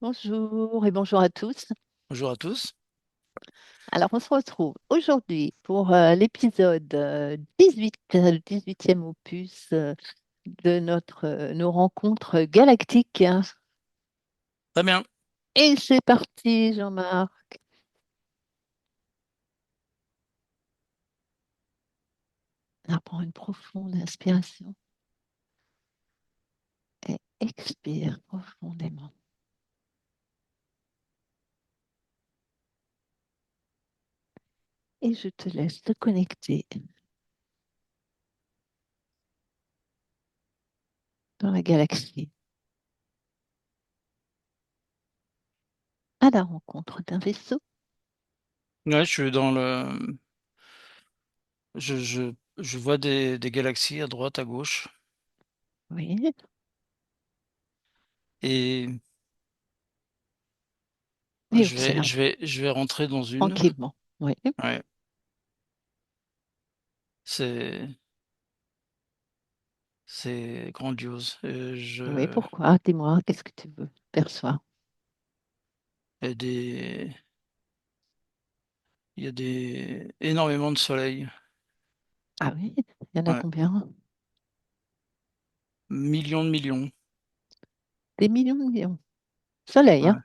Bonjour et bonjour à tous. Bonjour à tous. Alors, on se retrouve aujourd'hui pour l'épisode 18, le 18e opus de nos rencontres galactiques. Très bien. Et c'est parti, Jean-Marc. On prend une profonde inspiration et expire profondément. Et je te laisse te connecter dans la galaxie à la rencontre d'un vaisseau. Ouais, je suis dans le. Je vois des galaxies à droite, à gauche. Oui, Et et je vais, observe je vais, je vais rentrer dans une. tranquillement. Oui, Ouais. C'est, c'est grandiose. oui, pourquoi? Dis-moi, qu'est-ce que tu veux perçois? Il y a énormément de soleil. Ah oui, il y en a Ouais. combien? Millions de millions. Des millions de millions. Soleil, Ouais. hein?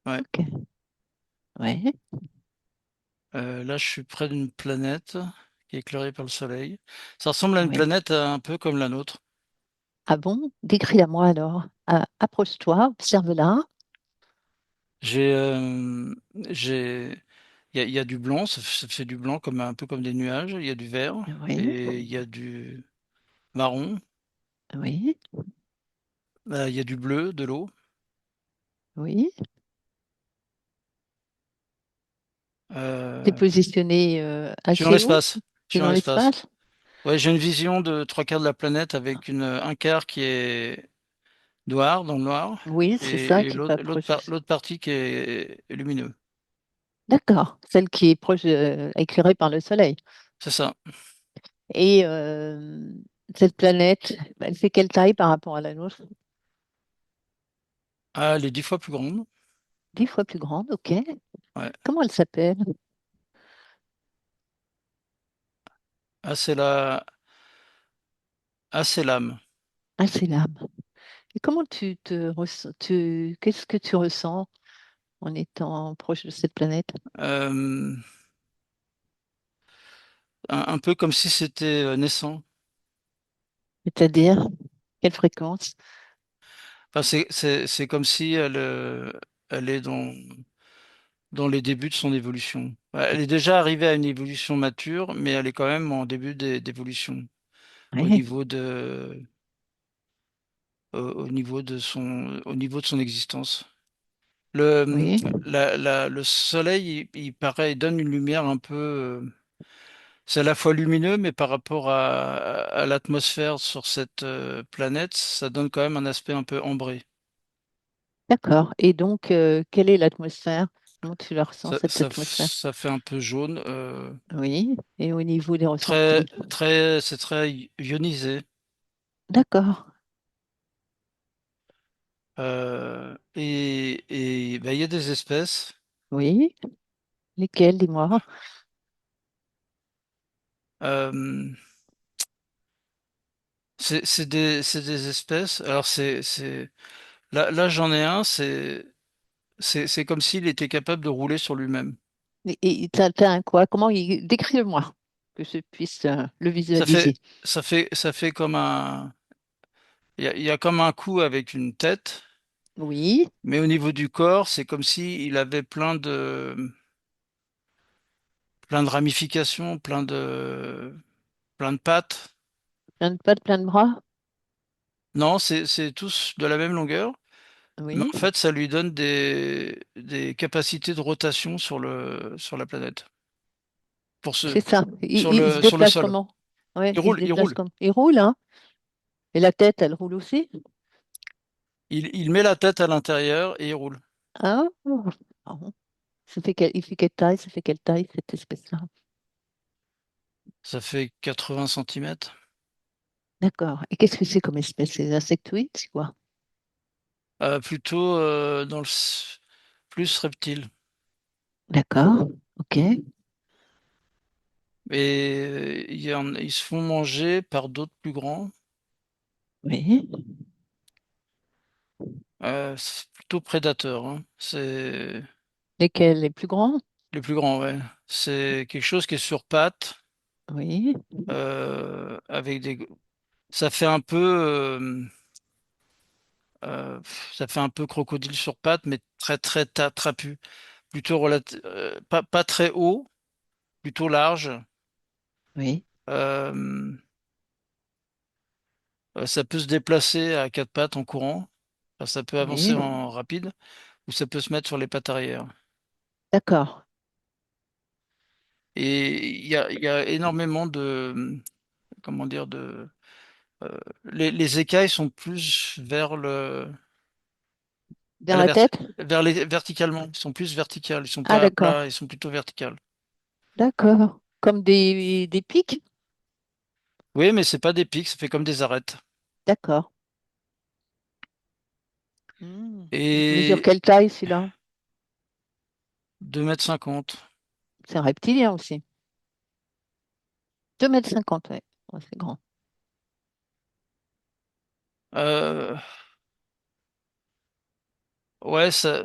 Ouais. Ok. Ouais. Là, je suis près d'une planète qui est éclairée par le soleil. Ça ressemble à une Oui. planète un peu comme la nôtre. Ah bon? Décris-la moi alors. Ah, approche-toi, observe-la. J'ai, euh, j'ai, il y a du blanc, ça fait du blanc comme un peu comme des nuages. Il y a du vert Oui, et il y a du marron. oui, Il y a du bleu, de l'eau. oui. T'es Euh, positionné je suis dans assez haut? l'espace. Je T'es suis dans dans l'espace. l'espace? Ouais, j'ai une vision de trois quarts de la planète avec un quart qui est noir, dans le noir, Oui, c'est ça et qui va proche. l'autre partie qui est lumineux. D'accord, celle qui est proche, éclairée par le soleil. C'est ça. Et cette planète, elle fait quelle taille par rapport à la nôtre? Ah, elle est 10 fois plus grande. 10 fois plus grande, ok. Ouais. Comment elle s'appelle? Ah, c'est l'âme. Ah, c'est l'âme. Et comment qu'est-ce que tu ressens en étant proche de cette planète? Euh, un peu comme si c'était naissant. C'est-à-dire, quelle fréquence? Enfin, c'est comme si elle est dans les débuts de son évolution. Ouais, elle est déjà arrivée à une évolution mature, mais elle est quand même en début d'évolution Oui, au niveau de son existence. Le, oui, le soleil, il donne une lumière un peu, c'est à la fois lumineux, mais par rapport à l'atmosphère sur cette planète, ça donne quand même un aspect un peu ambré. d'accord. Et donc, quelle est l'atmosphère? Comment tu la ressens, cette atmosphère? Ça fait un peu jaune. Oui, et au niveau des Très, ressentis? c'est très ionisé. D'accord, Et ben, il y a des espèces. oui. Lesquelles, dis-moi? euh, c'est des espèces. Alors là j'en ai un. C'est comme s'il était capable de rouler sur lui-même. Et t'as un quoi? Décris-le-moi, que je puisse le Ça visualiser. fait, ça fait comme il y a comme un cou avec une tête, Oui, mais au niveau du corps, c'est comme si il avait plein de ramifications, plein de pattes. plein de pattes, plein de bras? Non, c'est tous de la même longueur. Mais Oui, en fait, ça lui donne des capacités de rotation sur la planète, c'est ça. Il se sur le déplace sol. comment? Oui, il se Il déplace roule. comme. Il roule, hein? Et la tête, elle roule aussi? Il met la tête à l'intérieur et il roule. Ah, ah bon. Il fait quelle taille? Ça fait quelle taille, cette espèce-là? Ça fait 80 centimètres. D'accord. Et qu'est-ce que c'est comme espèce? C'est des insectoïdes, c'est quoi? Plutôt plus reptile. D'accord. OK. Et ils se font manger par d'autres plus grands. Oui. C'est plutôt prédateur, hein. C'est Lesquels les plus grands? les plus grands, ouais. C'est quelque chose qui est sur pattes, Oui. avec des. Ça fait un peu, ça fait un peu crocodile sur pattes, mais très très trapu. Plutôt pas très haut, plutôt large. Oui. Euh, Ça peut se déplacer à quatre pattes en courant. Enfin, ça peut avancer Oui. en rapide, ou ça peut se mettre sur les pattes arrière. D'accord. Et il y a énormément de, comment dire, euh, les écailles sont plus à Dans la la tête? verticalement. Ils sont plus verticales. Ils sont Ah, pas d'accord. plats, ils sont plutôt verticales. D'accord. Comme des pics? Oui, mais c'est pas des pics, ça fait comme des arêtes. D'accord. Hmm. Il mesure Et quelle taille celui-là? 2,50 m. C'est un reptilien aussi. 2,50 m, ouais. Ouais, c'est grand. Euh, ouais, c'est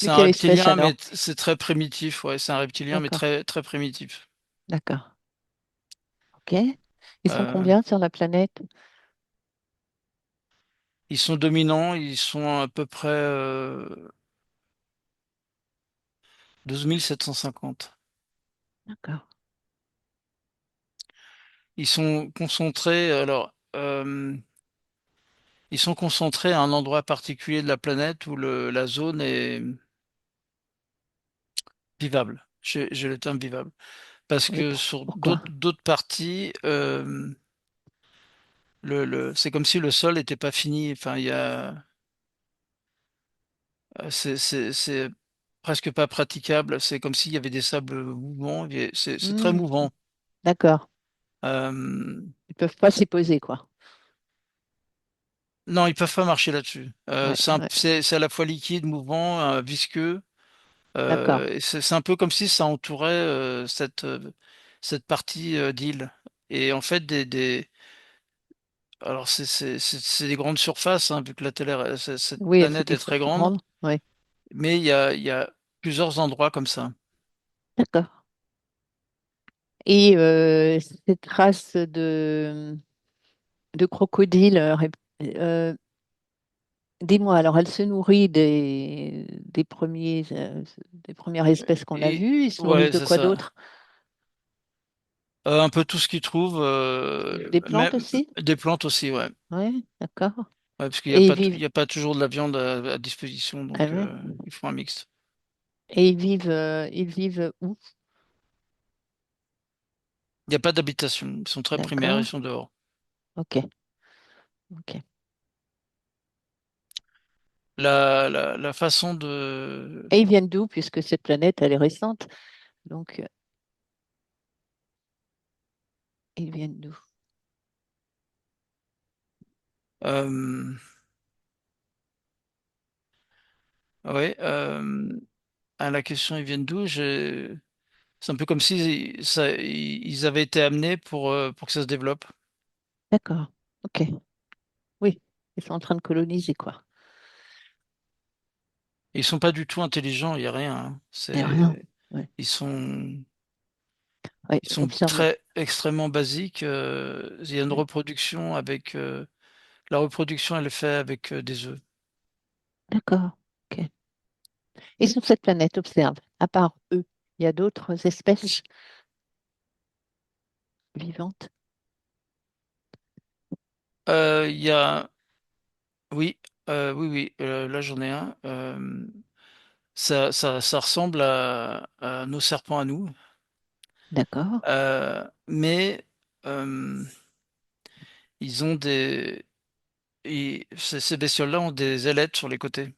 Mais un quelle espèce reptilien, mais alors? c'est très primitif. Ouais, c'est un reptilien, mais D'accord. très très primitif. D'accord. OK. Ils sont Euh, combien sur la planète? Ils sont dominants, ils sont à peu près 12 750. D'accord. Ils sont concentrés, alors, ils sont concentrés à un endroit particulier de la planète où la zone est vivable. J'ai le terme vivable. Parce Oui. que sur Pourquoi? d'autres parties, c'est comme si le sol n'était pas fini. Enfin, c'est presque pas praticable. C'est comme s'il y avait des sables mouvants. C'est très Hmm. mouvant. D'accord. Euh, Ils peuvent pas s'y poser, quoi. Non, ils peuvent pas marcher là-dessus. Ouais, ouais. C'est à la fois liquide, mouvant, visqueux. D'accord. Et c'est un peu comme si ça entourait cette partie d'île. Et en fait, alors c'est des grandes surfaces, hein, vu que cette Oui, elle planète c'était est très surtout grande. grande. Oui. Mais il y a plusieurs endroits comme ça. D'accord. Et cette race de crocodile, dis-moi, alors elle se nourrit des premières espèces qu'on a Et vues. Ils se nourrissent ouais, de c'est quoi ça. d'autre? Un peu tout ce qu'ils trouvent, Des plantes même aussi? des plantes aussi, ouais. Oui, d'accord. Ouais, parce qu'il n'y a Et ils pas, il vivent, y a pas toujours de la viande à disposition, ah donc ouais. ils font un mixte. Et ils vivent où? Il n'y a pas d'habitation. Ils sont très primaires, ils D'accord. sont dehors. Ok, ok. La façon de... Et ils viennent d'où, puisque cette planète, elle est récente. Donc, ils viennent d'où? Euh, ouais, à la question, ils viennent d'où? C'est un peu comme si ils avaient été amenés pour que ça se développe. D'accord. Ok. Oui, ils sont en train de coloniser, quoi. Ils sont pas du tout intelligents, il n'y a rien, hein. Et rien. Ouais. Ils sont, Ouais, ils sont observe. très extrêmement basiques. Il y a une Ouais. reproduction avec, la reproduction, elle est faite avec des œufs. D'accord. Ok. Et sur cette planète, observe, à part eux, il y a d'autres espèces vivantes? Il y a, oui, oui, là j'en ai un. Ça ressemble à nos serpents à nous. D'accord. Mais euh, ils ont ces bestioles-là ont des ailettes sur les côtés.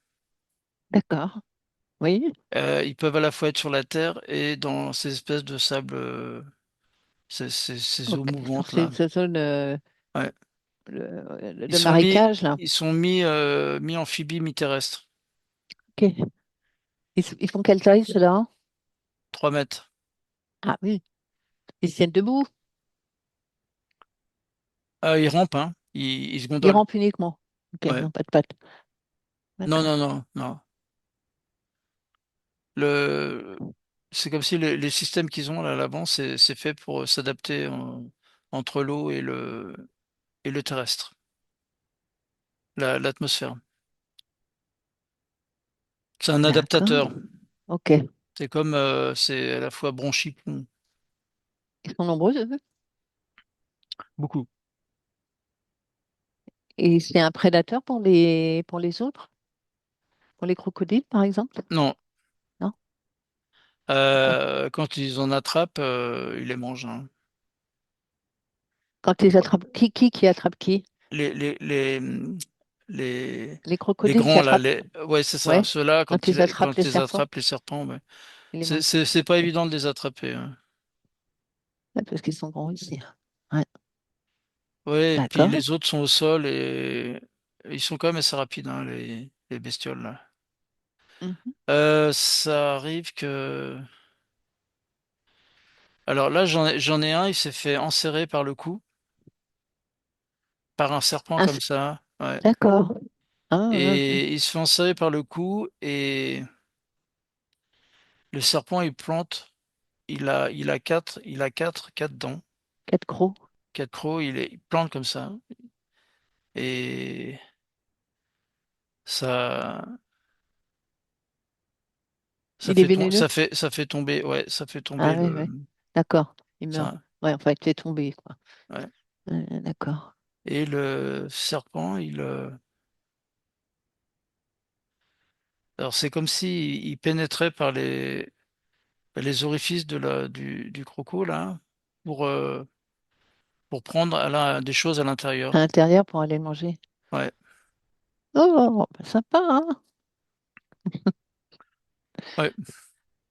D'accord. Oui. Ils peuvent à la fois être sur la terre et dans ces espèces de sable, ces eaux Ok. Sur mouvantes là. ces zones Ouais. Ils le sont mis, marécage, là. ils sont mis amphibie, mi-terrestre. Ok. Ils font quelle taille, ceux-là? 3 mètres. Ah oui, ils se tiennent debout. Ils rampent, hein. Ils se Ils gondolent. rampent uniquement. Ok, ils Ouais. n'ont pas de pattes. Non, D'accord. non, non, non. Le... C'est comme si les systèmes qu'ils ont là, à l'avant, c'est fait pour s'adapter entre l'eau et le terrestre, l'atmosphère. C'est un D'accord. adaptateur. Ok. C'est comme c'est à la fois bronchi-poumon. Ils sont nombreux, eux. Beaucoup. Et c'est un prédateur pour les autres? Pour les crocodiles, par exemple? Non. Non? D'accord. Quand ils en attrapent, ils les mangent, hein. Quand ils attrapent, qui attrape qui? Les, les, les, les, Les les crocodiles qui grands, là, attrapent? ouais, c'est ça. Ouais. Ceux-là, Quand ils attrapent les quand ils serpents, attrapent les serpents, ouais. ils les C'est mangent. c'est- c'est pas Ok. évident de les attraper, hein. Ouais, parce qu'ils sont gros aussi. Ouais. Ouais, et puis D'accord. les autres sont au sol et ils sont quand même assez rapides, hein, les bestioles, là. Mhm. Ça arrive que... Alors là, j'en ai un, il s'est fait enserrer par le cou, par un serpent Ah, comme ça. Ouais. d'accord. Ah, ouais, ouais. Et il se fait enserrer par le cou et le serpent, il plante. Il a quatre dents, Quatre crocs. 4 crocs. Il plante comme ça. Et ça, ça Il est fait, vénéneux? ça fait tomber, ouais, ça fait Ah, tomber oui, oui. D'accord. Il meurt. ça, Ouais, enfin, il te fait tomber, quoi. ouais. D'accord. Et le serpent, alors c'est comme si il pénétrait par les orifices du croco là, pour, euh, pour prendre des choses à À l'intérieur. l'intérieur pour aller le manger. Ouais, Oh, bah, sympa, hein? ouais.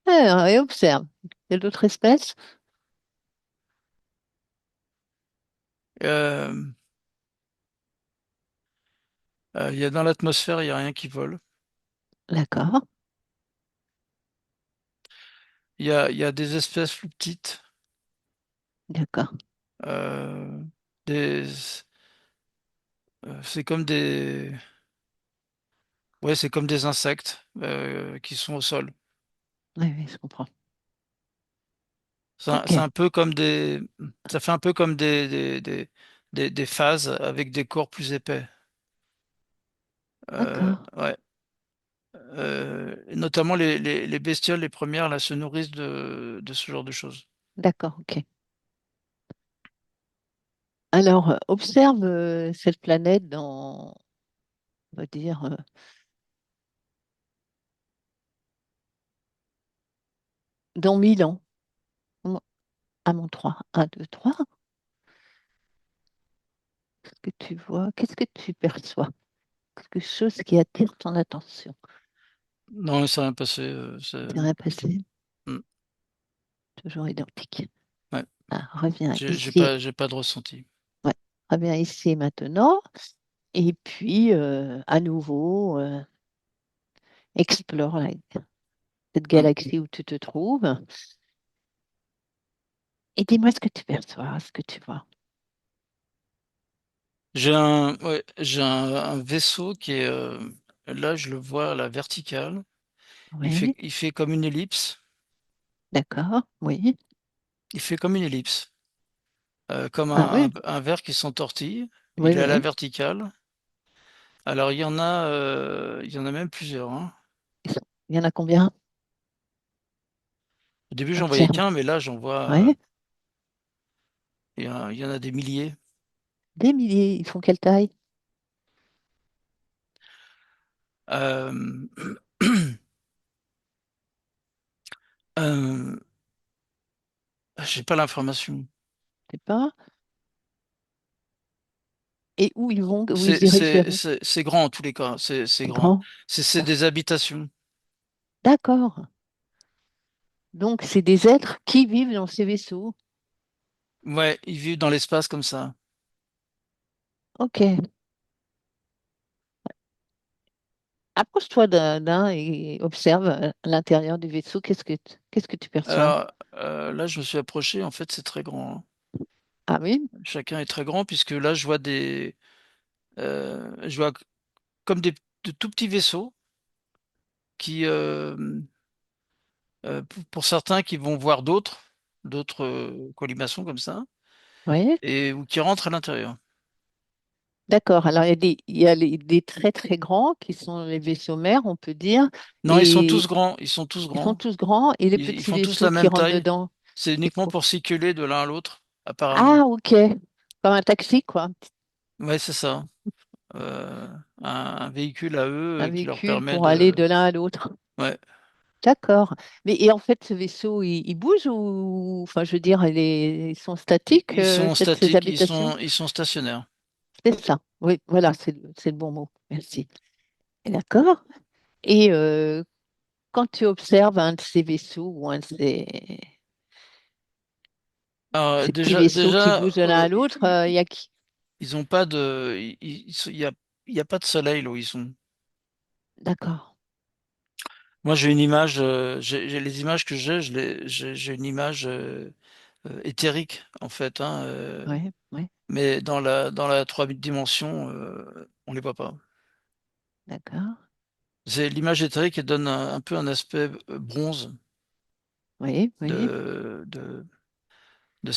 Et observe. Il y a d'autres espèces? Euh, il y a dans l'atmosphère, il y a rien qui vole. D'accord. Il y a des espèces plus petites, D'accord. euh, des, c'est comme c'est comme des insectes qui sont au sol. Oui, oui, je comprends. Ok. C'est un peu comme ça fait un peu comme des phases avec des corps plus épais. D'accord. Ouais. Notamment les bestioles, les premières, là, se nourrissent de ce genre de choses. D'accord, ok. Alors, observe cette planète on va dire, dans 1000 ans. À mon 3. 1, 2, 3. Qu'est-ce que tu vois? Qu'est-ce que tu perçois? Quelque chose qui attire ton attention. Non, ça rien passé. C'est rien passé, Hmm, toujours identique. ouais. Ah, reviens J'ai ici. pas de ressenti. Ouais, reviens ici maintenant. Et puis, à nouveau, explore cette Hmm. galaxie où tu te trouves. Et dis-moi ce que tu perçois, ce que tu vois. J'ai un vaisseau qui est là, je le vois à la verticale. Oui, Il fait comme une ellipse. d'accord, oui. Il fait comme une ellipse, comme Ah oui, un verre qui s'entortille. oui, Il est à la oui. verticale. Alors il y en a même plusieurs, hein. Il y en a combien? Au début, j'en voyais Observe. qu'un, mais là, j'en vois, Oui, il y en a des milliers. des milliers. Ils font quelle taille? Euh, euh, j'ai pas l'information. Je sais pas. Et où ils vont, où ils se dirigent vers où? C'est grand en tous les cas. C'est C'est grand. grand. C'est D'accord. des habitations. D'accord. Donc, c'est des êtres qui vivent dans ces vaisseaux. Ouais, ils vivent dans l'espace comme ça. Ok. Approche-toi d'un et observe l'intérieur du vaisseau. Qu'est-ce que tu perçois? Alors là, je me suis approché. En fait, c'est très grand, hein. Ah oui, Chacun est très grand puisque là, je vois comme de tout petits vaisseaux qui, pour certains, qui vont voir d'autres colimaçons comme ça, oui. et ou qui rentrent à l'intérieur. D'accord. Alors, des très, très grands qui sont les vaisseaux mères, on peut dire, Non, ils sont tous et grands. Ils sont tous ils sont grands. tous grands, et les Ils petits font tous vaisseaux la qui même rentrent taille. dedans, C'est c'est uniquement quoi? pour circuler de l'un à l'autre, apparemment. Ah, ok. Comme un taxi, quoi. Ouais, c'est ça. Euh, un véhicule à eux Un qui leur véhicule permet pour aller de. de l'un à l'autre. Ouais. D'accord. Mais et en fait, ce vaisseau, il bouge ou, enfin, je veux dire, ils sont statiques, Ils sont ces statiques, habitations? ils sont stationnaires. C'est ça. Oui, voilà, c'est le bon mot. Merci. D'accord. Et quand tu observes un de ces vaisseaux ou un de Alors, ces petits vaisseaux qui déjà, bougent de l'un à l'autre, il y a qui? ils ont pas de, il y a pas de soleil là où ils sont. D'accord. Moi, j'ai une image, j'ai les images que j'ai une image éthérique en fait, hein, Oui, oui, mais dans la trois dimensions, on les voit pas. d'accord. C'est l'image éthérique qui donne un peu un aspect bronze Oui, oui, de de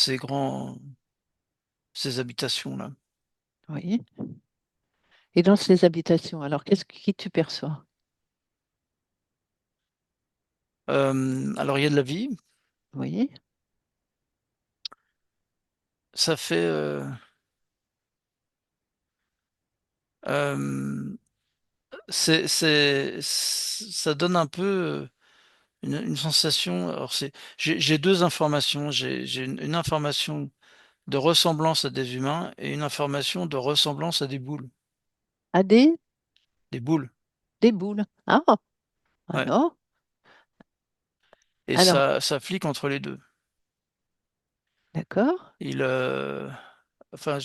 ces habitations-là. oui. Et dans ces habitations, alors, qui tu perçois? Alors il y a de la vie, Oui, ça fait, euh, ça donne un peu une sensation. Alors j'ai deux informations. J'ai une information de ressemblance à des humains et une information de ressemblance à des boules. à Des boules, des boules. Ah, ouais. alors, Et alors, ça flique entre les deux. d'accord, Il, enfin,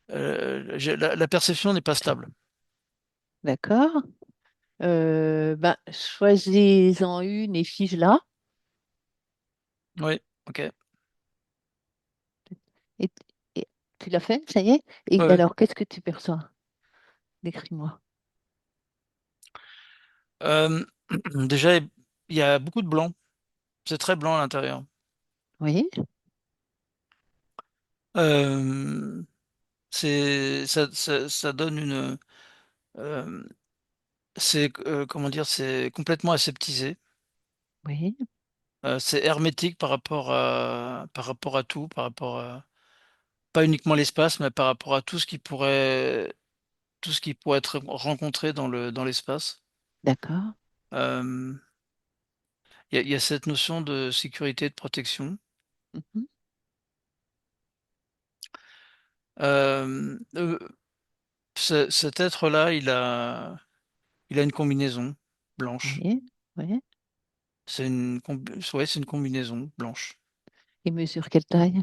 la perception n'est pas stable. d'accord. Ben, choisis-en une et fige-la. Oui, ok. Et, et tu l'as fait, ça y est? Et Ouais, ouais. alors, qu'est-ce que tu perçois? Décris-moi. Euh, déjà, il y a beaucoup de blanc. C'est très blanc à l'intérieur. Oui, Euh, ça donne une, euh, comment dire, c'est complètement aseptisé. oui, C'est hermétique par rapport à tout, pas uniquement l'espace, mais par rapport à tout ce qui pourrait être rencontré dans l'espace. d'accord. Euh, il y a cette notion de sécurité, de protection. Mhm. Euh, euh, cet être-là, il a une combinaison blanche. Oui, oui. Ouais, c'est une combinaison blanche. Il mesure quelle taille?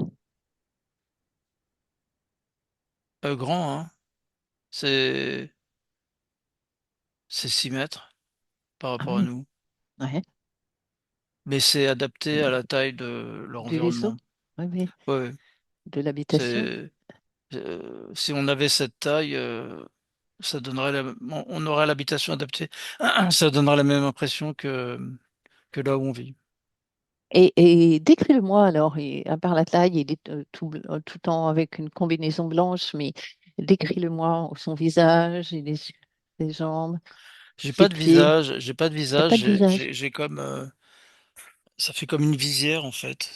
Grand, hein. C'est, c'est 6 mètres par Ah rapport à oui, nous. ouais. Mais c'est adapté à la taille de leur Du vaisseau? environnement. Oui, oui. Ouais, ouais. De l'habitation? C'est, si on avait cette taille, on aurait l'habitation adaptée. Ça donnera la même impression que là où on vit. Et décris-le-moi alors, et, à part la taille, il est tout en avec une combinaison blanche, mais décris-le-moi, son visage, et ses jambes, ses pieds. J'ai pas de Il n'y a visage, pas de visage. j'ai comme, ça fait comme une visière en fait.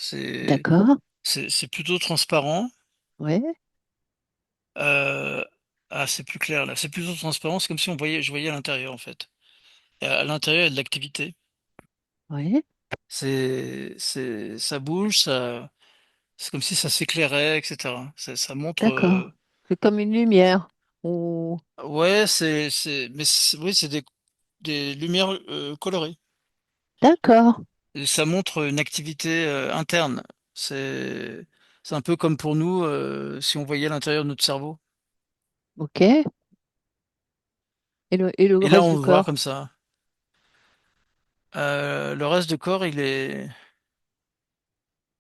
D'accord, C'est plutôt transparent. oui, Euh, ah, c'est plus clair là. C'est plutôt transparent. C'est comme si je voyais à l'intérieur en fait. Et à l'intérieur, il y a de l'activité. oui, Ça bouge, c'est comme si ça s'éclairait, etc. Ça montre, d'accord. C'est comme une lumière. Ou... ouais, oui, c'est des lumières colorées. D'accord, Et ça montre une activité interne. C'est, C'est un peu comme pour nous, si on voyait l'intérieur de notre cerveau. Ok. Et le Et là, reste on du le voit corps, comme ça. Le reste du corps, il est...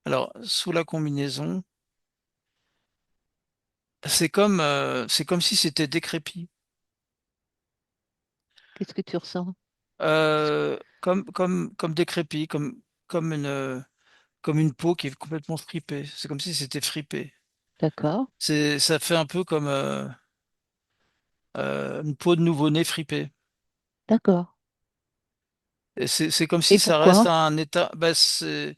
Alors, sous la combinaison, c'est comme si c'était décrépit. qu'est-ce que tu ressens? Comme décrépit, comme comme une peau qui est complètement fripée. C'est comme si c'était fripé. D'accord, Ça fait un peu comme une peau de nouveau-né fripée. d'accord. Et c'est comme si Et ça reste pourquoi? à un état. Bah, c'est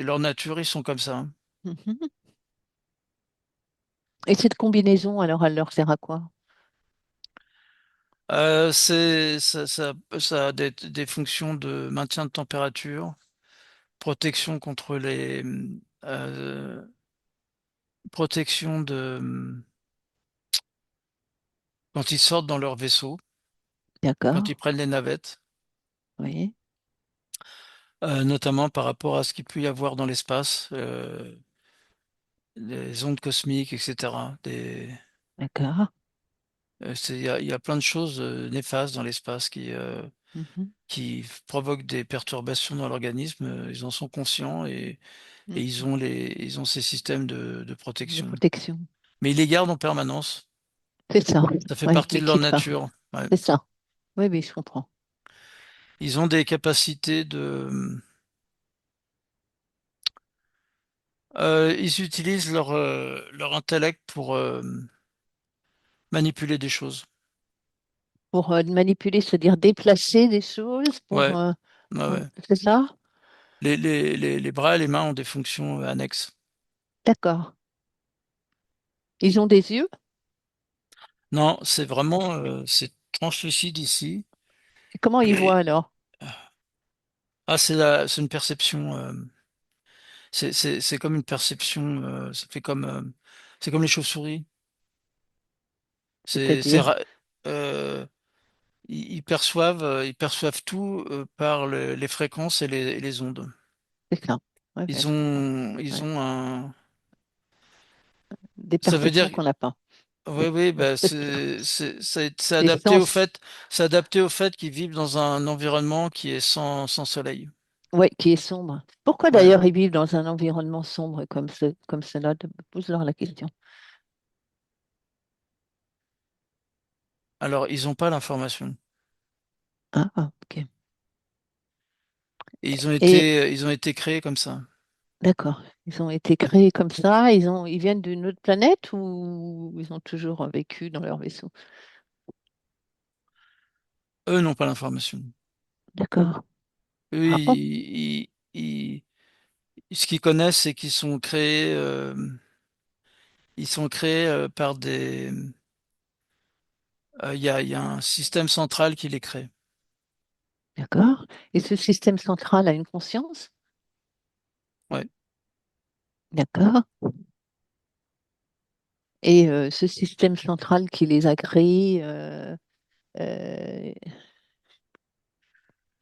leur nature, ils sont comme ça, hein. Mhm. Et cette combinaison, alors, elle leur sert à quoi? Ça a des fonctions de maintien de température, protection contre euh, protection quand ils sortent dans leur vaisseau, quand D'accord, ils prennent les navettes, oui, notamment par rapport à ce qu'il peut y avoir dans l'espace, les ondes cosmiques, etc. d'accord. Il y a plein de choses néfastes dans l'espace Mhm, qui provoquent des perturbations dans l'organisme. Ils en sont conscients et mhm. ils ont ces systèmes de De protection. protection. Mais ils les gardent en permanence. C'est ça. Ça fait Oui, partie ils de leur quittent pas. nature. Ouais. C'est ça. Oui, oui, je comprends. Ils ont des capacités ils utilisent leur intellect pour manipuler des choses. Pour manipuler, c'est-à-dire déplacer des choses, Ouais, ouais, ouais. c'est ça? Les bras et les mains ont des fonctions annexes. D'accord. Ils ont des yeux? Non, c'est vraiment, c'est translucide ici. Et comment ils voient Et alors? ah, c'est une perception. C'est comme une perception. C'est comme les chauves-souris. C'est C'est-à-dire? euh, ils perçoivent tout par les fréquences et les ondes. C'est ça. Oui, oui, je comprends. Ils Ouais. ont un. Des Ça veut dire, perceptions qu'on n'a pas. oui, oui, bah C'est ça. c'est Des adapté au sens. fait, c'est adapté au fait qu'ils vivent dans un environnement qui est sans soleil. Oui, qui est sombre. Pourquoi Ouais. d'ailleurs ils vivent dans un environnement sombre comme cela? Pose-leur la question. Alors, ils n'ont pas l'information. Ah, ah, ok. Et Et ils ont été créés comme ça. d'accord. Ils ont été créés comme ça. Ils viennent d'une autre planète ou ils ont toujours vécu dans leur vaisseau? Eux n'ont pas l'information. D'accord. Eux, Ah bon? ce qu'ils connaissent, c'est ils sont créés par il y a un système central qui les crée. D'accord. Et ce système central a une conscience? Ouais. D'accord. Et ce système central qui les a créés, euh,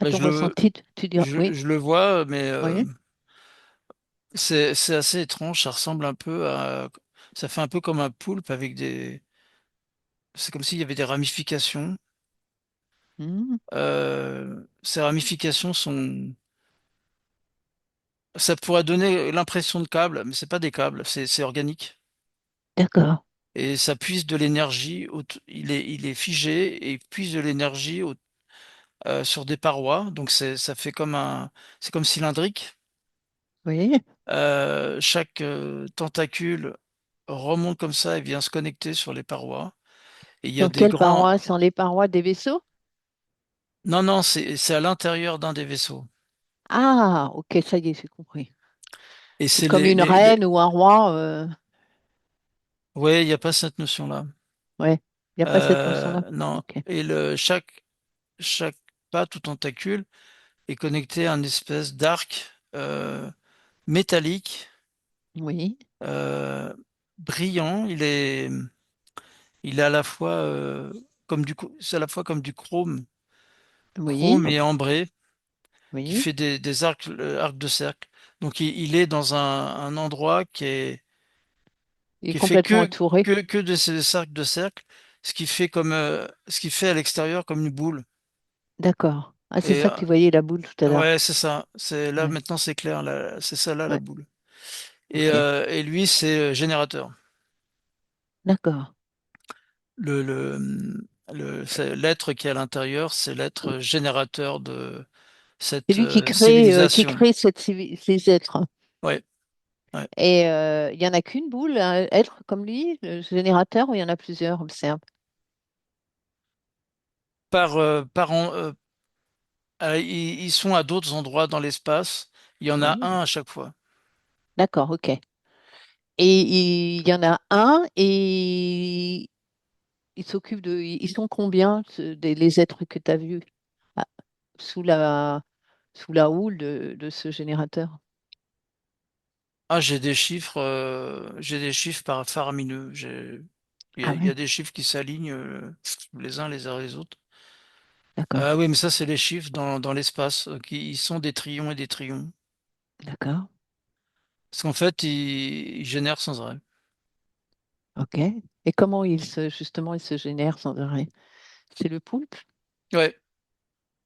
à Ben, ton ressenti, tu diras oui, je le vois, mais oui. c'est assez étrange. Ça ressemble un peu à, ça fait un peu comme un poulpe avec c'est comme s'il y avait des ramifications. Hmm, Ces ramifications ça pourrait donner l'impression de câbles, mais c'est pas des câbles, c'est organique. d'accord. Et ça puise de l'énergie, il est figé et il puise de l'énergie sur des parois. Donc ça fait c'est comme cylindrique. Oui. Chaque tentacule remonte comme ça et vient se connecter sur les parois. Et il y a Sur des quelles grands. parois? Sur les parois des vaisseaux? Non, non, c'est à l'intérieur d'un des vaisseaux. Ah, ok, ça y est, j'ai compris. Et C'est c'est comme une reine ou un roi. Ouais, il n'y a pas cette notion-là. Ouais, il n'y a pas cette notion-là. Non. Ok. Et chaque patte ou tentacule est connecté à une espèce d'arc métallique, Oui, euh, brillant. Il est à la fois c'est à la fois comme du oui, chrome et ambré, qui oui. fait des arcs de cercle. Donc il est dans un endroit Il est qui est fait complètement entouré. que de ces cercles, ce qui fait à l'extérieur comme une boule. D'accord. Ah, c'est Et ça que tu voyais la boule tout à l'heure. ouais, c'est ça. C'est là Ouais, maintenant c'est clair. Là, c'est ça là la ouais. boule. Ok. Et lui c'est générateur. D'accord. Le le c'est l'être qui est à l'intérieur, c'est l'être générateur de C'est cette lui qui civilisation. crée ces êtres. Ouais, ouais. Et il y en a qu'une boule, un être comme lui, le générateur, ou il y en a plusieurs, observe. Ils sont à d'autres endroits dans l'espace. Il y en a Oui. un à chaque fois. D'accord, ok. Et il y en a un et il s'occupe de. Ils sont combien, les êtres que tu as vus ah, sous sous la houle de ce générateur? Ah, j'ai des chiffres par faramineux. Ah Il y a ouais, des chiffres qui s'alignent les uns les autres. Ah d'accord, oui, mais ça, c'est les chiffres dans l'espace, qui ils sont des trillions et des trillions. d'accord, Parce qu'en fait, ils génèrent sans arrêt. ok. Et comment justement, il se génère sans arrêt? C'est le poulpe? Ouais,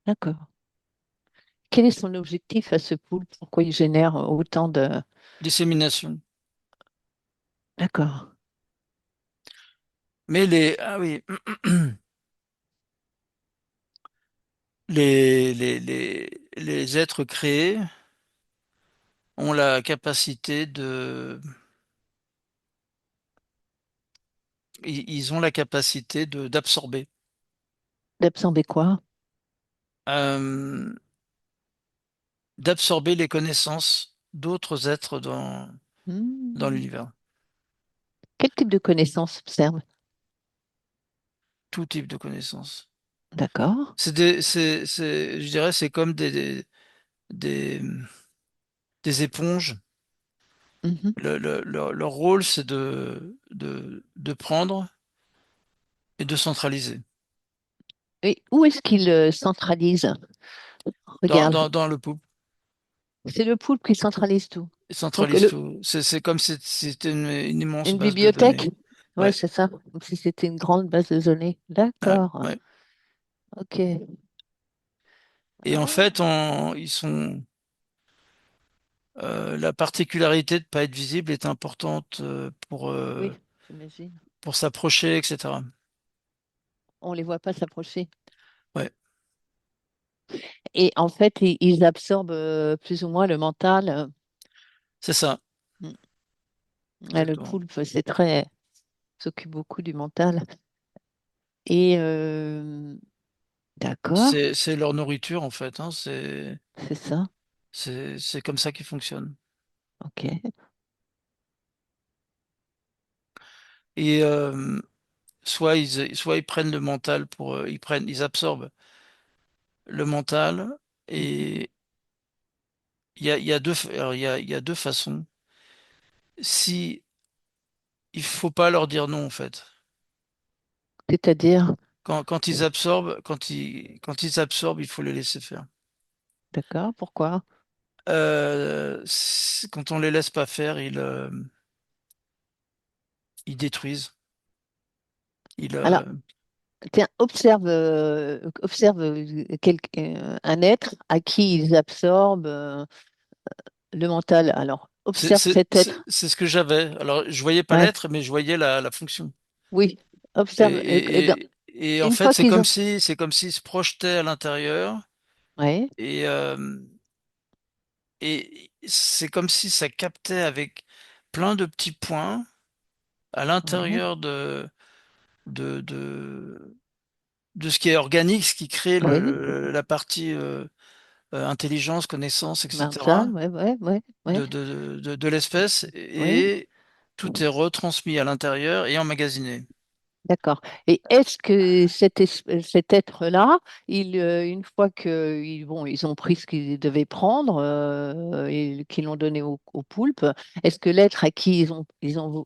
D'accord. Quel est son objectif à ce poulpe? Pourquoi il génère autant de... dissémination. D'accord. Ah oui, les êtres créés ont la capacité ils ont la capacité d'absorber. D'absorber quoi? Euh, D'absorber les connaissances d'autres êtres dans Hmm. l'univers. Quel type de connaissances observe? Tout type de connaissances. D'accord. Je dirais, c'est comme des, des éponges. Mhm. Leur rôle, c'est de prendre et de centraliser Et où est-ce qu'il centralise? Regarde, dans le pouls. c'est le poulpe qui centralise tout. Ils Donc, centralisent tout. C'est comme si c'était une immense une base de bibliothèque? données. Oui, Ouais, c'est ça. Comme si c'était une grande base de données. ouais, D'accord. ouais. Ok. Et en Ah, fait, ils sont la particularité de ne pas être visible est importante oui, j'imagine. pour s'approcher, etc. On ne les voit pas s'approcher. Ouais, Et en fait, ils absorbent plus ou moins le mental. c'est ça, Mm. Le exactement. poulpe, c'est très, s'occupe beaucoup du mental. Et d'accord, C'est leur nourriture en fait, hein, c'est ça. c'est comme ça qu'ils fonctionnent. Ok. Et soit ils prennent le mental ils absorbent le mental Mhm. et il y a alors, il y a deux façons. Si il faut pas leur dire non en fait. C'est-à-dire, Quand ils absorbent, quand ils absorbent, il faut les laisser faire. d'accord, pourquoi? Quand on les laisse pas faire, ils détruisent. Ils, Alors, tiens, observe un être à qui ils absorbent le mental. Alors, observe cet être. c'est ce que j'avais. Alors, je voyais pas Ouais, l'être, mais je voyais la fonction. oui, observe. Et en Une fait, fois qu'ils ont... c'est comme s'ils se projetaient à l'intérieur Ouais, et, et c'est comme si ça captait avec plein de petits points à ouais, l'intérieur de, de ce qui est organique, ce qui crée ouais, la partie intelligence, connaissance, etc. mental, ouais, ouais, ouais, ouais, De l'espèce oui. et tout est retransmis à l'intérieur et emmagasiné. D'accord. Et est-ce que cet être-là, une fois bon, ils ont pris ce qu'ils devaient prendre et qu'ils l'ont donné au poulpe, est-ce que l'être à qui ils ont,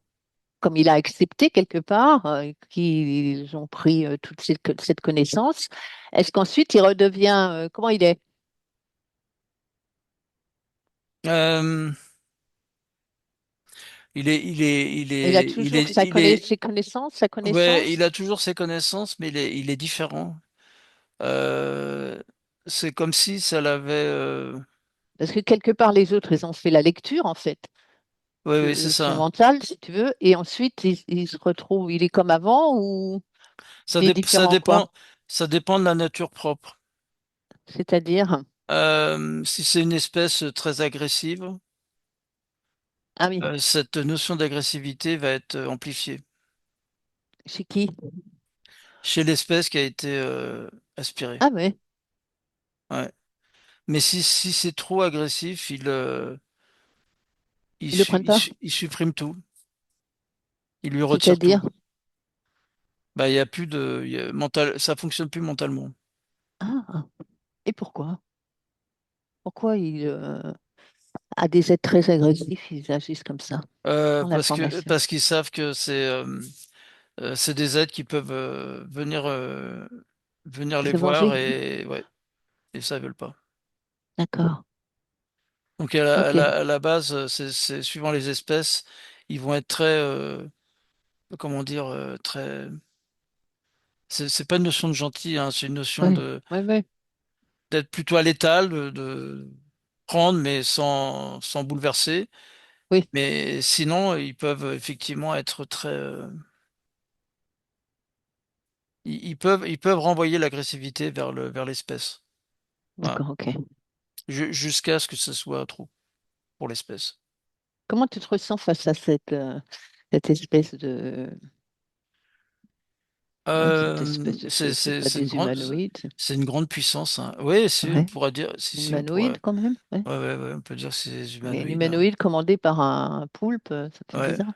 comme il a accepté quelque part, qu'ils ont pris toute cette connaissance, est-ce qu'ensuite il redevient, comment il est? Euh, Il a toujours ses connaissances, sa ouais, connaissance. il a toujours ses connaissances, mais il est différent. Euh, c'est comme si ça l'avait. Parce que quelque part, les autres, ils ont fait la lecture, en fait, Oui, oui, c'est de son ça. mental, si tu veux, et ensuite, il se retrouve, il est comme avant ou il est Ça différent, quoi? dépend, ça dépend de la nature propre. C'est-à-dire, Si c'est une espèce très agressive, ah oui, cette notion d'agressivité va être amplifiée chez qui? chez l'espèce qui a été aspirée. Ah oui, Ouais. Mais si c'est trop agressif, ils le prennent pas. il supprime tout. Il lui retire tout. C'est-à-dire, Bah, il y a plus de, ça fonctionne plus mentalement. ah, et pourquoi? Pourquoi à des êtres très agressifs, ils agissent comme ça, sans l'information? Parce qu'ils savent que c'est des êtres qui peuvent venir les Se voir venger? et ouais, et ça ils veulent pas. D'accord, Donc ok, à la base, c'est suivant les espèces, ils vont être très, comment dire, très. C'est pas une notion de gentil, hein, c'est une notion oui, de oui, oui, d'être plutôt à l'étal, de prendre mais sans bouleverser. oui, Mais sinon, ils peuvent effectivement être très, ils peuvent renvoyer l'agressivité vers l'espèce. Voilà. d'accord, ok. Jusqu'à ce que ce soit trop pour l'espèce. Comment tu te ressens face à cette espèce cette espèce de, c'est pas C'est une des humanoïdes, c'est une grande puissance, hein. Oui, si on ouais, pourra dire, si on humanoïdes pourrait, quand même, ouais. ouais, on peut dire que c'est des Mais un humanoïdes, hein. humanoïde commandé par un poulpe, ça fait Ouais, bizarre.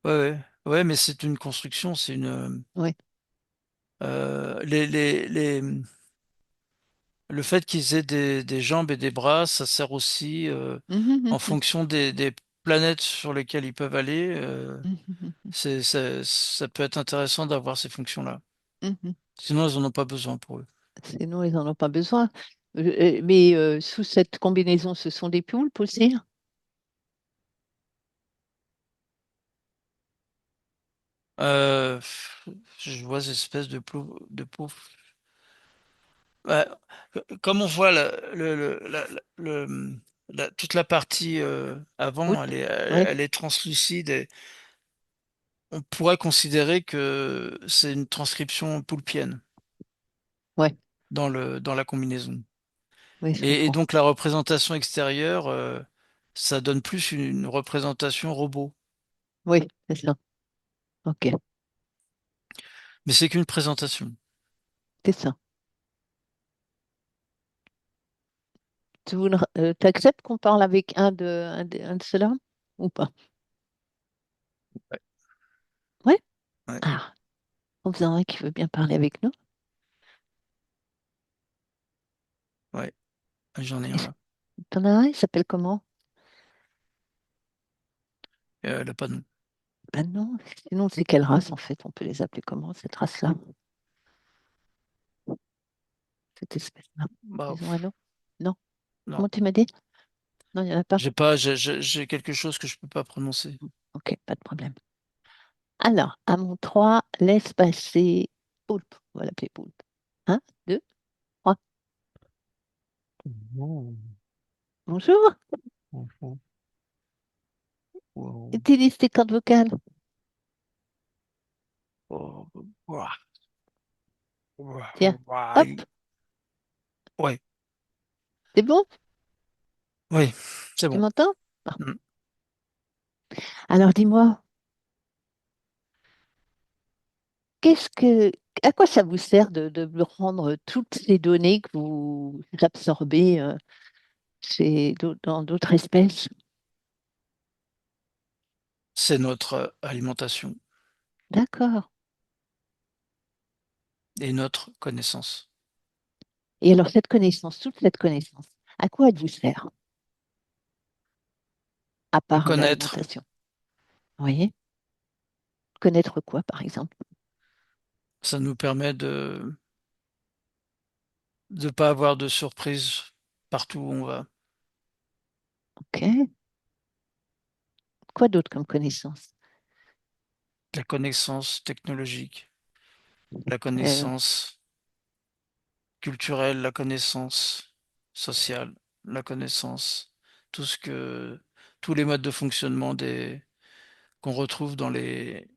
ouais, mais c'est une construction, c'est une, Ouais. le fait qu'ils aient des jambes et des bras, ça sert aussi, Mhm, en mhm, fonction des planètes sur lesquelles ils peuvent aller. mhm, mhm, Ça peut être intéressant d'avoir ces fonctions-là. mhm. Sinon, ils en ont pas besoin pour eux. Sinon, ils n'en ont pas besoin. Mais sous cette combinaison, ce sont des poulpes aussi? Euh, je vois ces espèces de pauvres. Ouais, comme on voit toute la partie avant, Poutre? Oui, elle est translucide et on pourrait considérer que c'est une transcription poulpienne ouais, dans la combinaison. oui, je Et comprends. donc la représentation extérieure, ça donne plus une représentation robot. Oui, c'est ça. Ok, Mais c'est qu'une présentation. c'est ça. T'acceptes qu'on parle avec un de ceux-là ou pas? Ouais, Oui? ouais, Ah, en faisant un qui veut bien parler avec nous. ouais. J'en ai un Est-ce- là. T'en as un, il s'appelle comment? Elle a pas de nom. Ben non, sinon c'est quelle race en fait? On peut les appeler comment, cette race-là, cette espèce-là? Bah, Ils ont un nom? Non. non. Comment tu m'as dit? Non, il n'y en a pas. J'ai quelque chose que je peux pas prononcer. Ok, pas de problème. Alors, à mon 3, laisse passer poulpe. On va l'appeler poulpe. Un, deux, trois. Oh, Bonjour. oh, oh, oh, Utilise tes cordes vocales. oh, ouah, ouah, Tiens, ouah. hop, Ouais, c'est bon? ouais, c'est Tu bon. m'entends? Bon. Mm. Alors, dis-moi, qu'est-ce que, à quoi ça vous sert de me rendre toutes ces données que vous absorbez dans d'autres espèces? C'est notre alimentation D'accord. et notre connaissance. Et alors, toute cette connaissance, à quoi elle vous sert, à À part connaître, l'alimentation? Vous voyez? Connaître quoi, par exemple? ça nous permet de pas avoir de surprises partout où on va. Ok. Quoi d'autre comme connaissance? La connaissance technologique, la Euh, connaissance culturelle, la connaissance sociale, la connaissance, tout ce que tous les modes de fonctionnement des qu'on retrouve dans les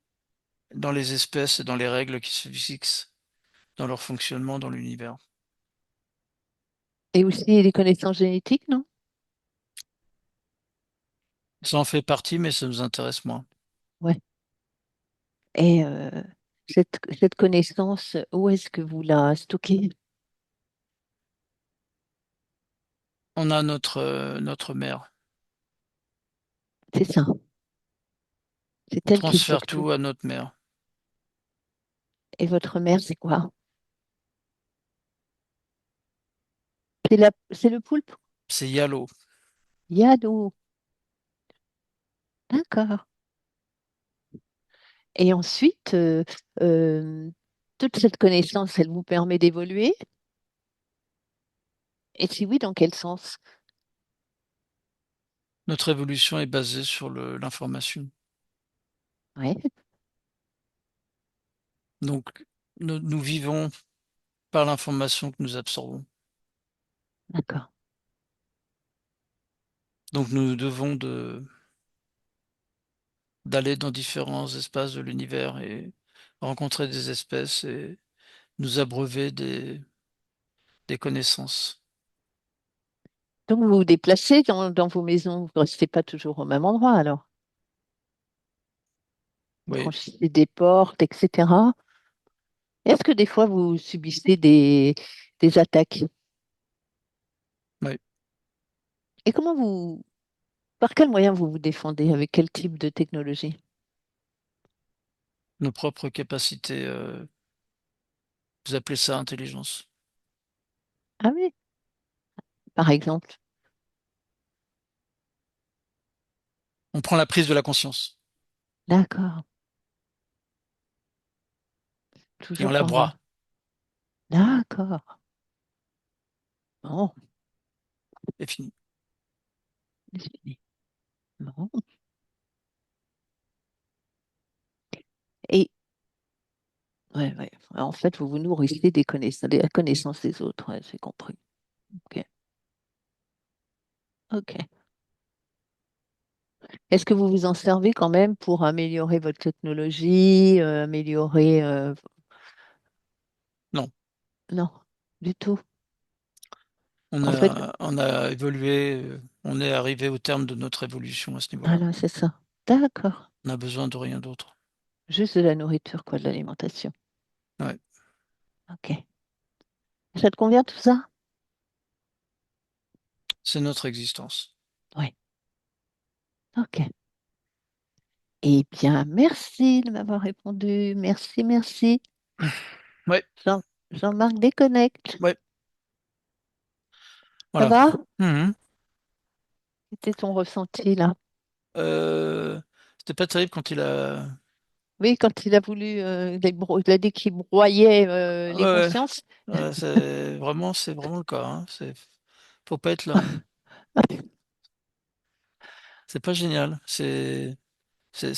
espèces et dans les règles qui se fixent dans leur fonctionnement dans l'univers. et aussi les connaissances génétiques, non? Ça en fait partie, mais ça nous intéresse moins. Ouais. Et cette connaissance, où est-ce que vous la stockez? On a notre mère. C'est ça. On C'est elle qui transfère stocke tout. tout à notre mère. Et votre mère, c'est quoi? C'est le poulpe? C'est Yalo. Yado. D'accord. Et ensuite, toute cette connaissance, elle vous permet d'évoluer? Et si oui, dans quel sens? Notre évolution est basée sur l'information. Ouais, Donc, nous vivons par l'information que nous absorbons. d'accord. Donc, nous devons d'aller dans différents espaces de l'univers et rencontrer des espèces et nous abreuver des connaissances. Donc, vous vous déplacez dans vos maisons, vous ne restez pas toujours au même endroit alors. Vous Oui, franchissez des portes, etc. Est-ce que des fois vous subissez des attaques? oui. Et par quel moyen vous vous défendez? Avec quel type de technologie? Nos propres capacités, vous appelez ça intelligence. Ah oui, par exemple. On prend la prise de la conscience D'accord, et on toujours la par là. broie D'accord. Bon, et fini. c'est fini. Bon. Et ouais, ouais. En fait, vous vous nourrissez des connaissances des autres, ouais, j'ai compris. Ok. Ok. Est-ce que vous vous en servez quand même pour améliorer votre technologie, améliorer... Non, Non, du tout. on En fait, on a évolué, on est arrivé au terme de notre évolution à ce niveau-là. voilà, c'est ça. D'accord. On a besoin de rien d'autre. Juste de la nourriture, quoi, de l'alimentation. Ouais, Ok. Ça te convient tout ça? c'est notre existence. Oui. Ok. Eh bien, merci de m'avoir répondu. Merci, merci. Ouais, Jean, Jean-Marc déconnecte. ouais, Ça voilà. va? Mhm. C'était ton ressenti là. Euh, C'était pas terrible quand il a. Oui, quand il a voulu, il a dit qu'il broyait Ouais, les ouais. consciences. Ouais, c'est vraiment le cas, hein. Faut pas être là, hein. C'est pas génial. C'est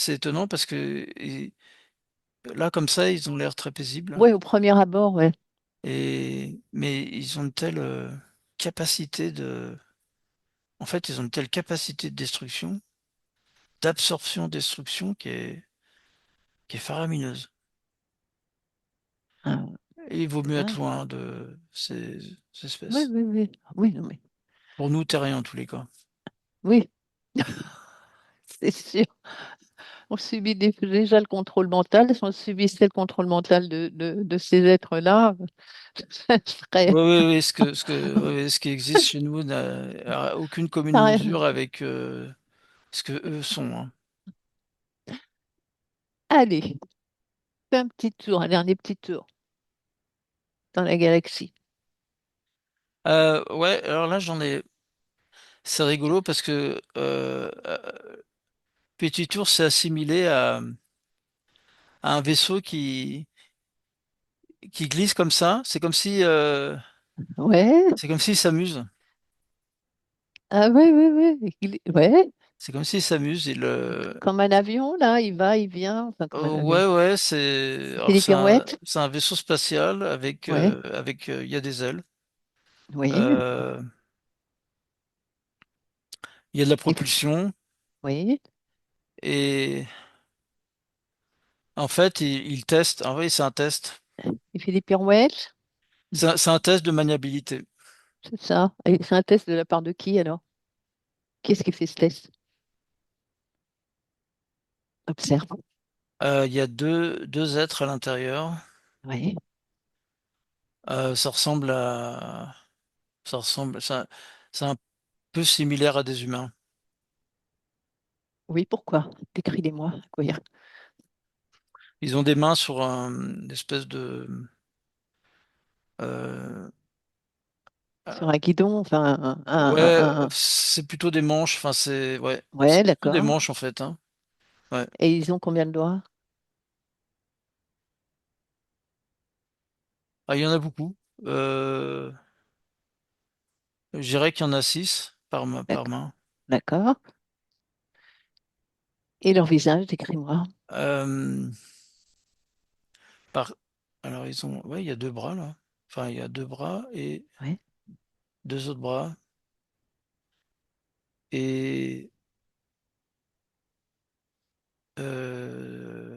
étonnant parce que là, comme ça, ils ont l'air très paisibles. Oui, au premier abord, ouais. Mais ils ont une telle capacité en fait, ils ont une telle capacité de destruction, d'absorption-destruction qui est faramineuse. Ah, Et il vaut c'est mieux être dingue. loin de ces Oui, espèces. oui, oui. Oui, non, mais Pour nous, terriens en tous les cas. oui, c'est sûr. On subit déjà le contrôle mental. Si on subissait le contrôle mental de ces êtres-là, ça serait Oui, oui, oui, ouais, ouais, ce qui existe chez nous n'a aucune commune pareil. mesure avec ce que eux sont, hein. Allez, fais un petit tour, un dernier petit tour dans la galaxie. Ouais, alors là, c'est rigolo parce que Petit Tour s'est assimilé à un vaisseau qui glisse comme ça. Ouais, C'est comme s'il s'amuse. Ah oui, oui, oui. Ouais. C'est comme s'il s'amuse. Comme un avion, là, il va, il vient. Enfin, comme un avion. Ouais, ouais, c'est Il fait alors des pirouettes. c'est un vaisseau spatial Ouais. avec il y a des ailes. Oui. Euh, il y a de la Il propulsion oui. et en fait, il teste. En vrai, c'est un test. Il fait des pirouettes. C'est un test de maniabilité. C'est ça. Et c'est un test de la part de qui alors? Qui est-ce qui fait ce test? Observe. Il y a deux êtres à l'intérieur. Oui. Ça ressemble ça ressemble, c'est un peu similaire à des humains. Oui, pourquoi? Décris-les-moi. Quoi, Ils ont des mains sur une espèce de, euh, sur un guidon, enfin, ouais, c'est plutôt des manches. Enfin, ouais, c'est plutôt des d'accord. manches en fait, hein. Ouais. Et ils ont combien de doigts? Ah, il y en a beaucoup. Euh, je dirais qu'il y en a six par D'accord. main. D'accord. Et leur visage, décris-moi. Euh, par, alors ouais, il y a deux bras là. Enfin, il y a deux bras et Ouais. deux autres bras. Et, euh,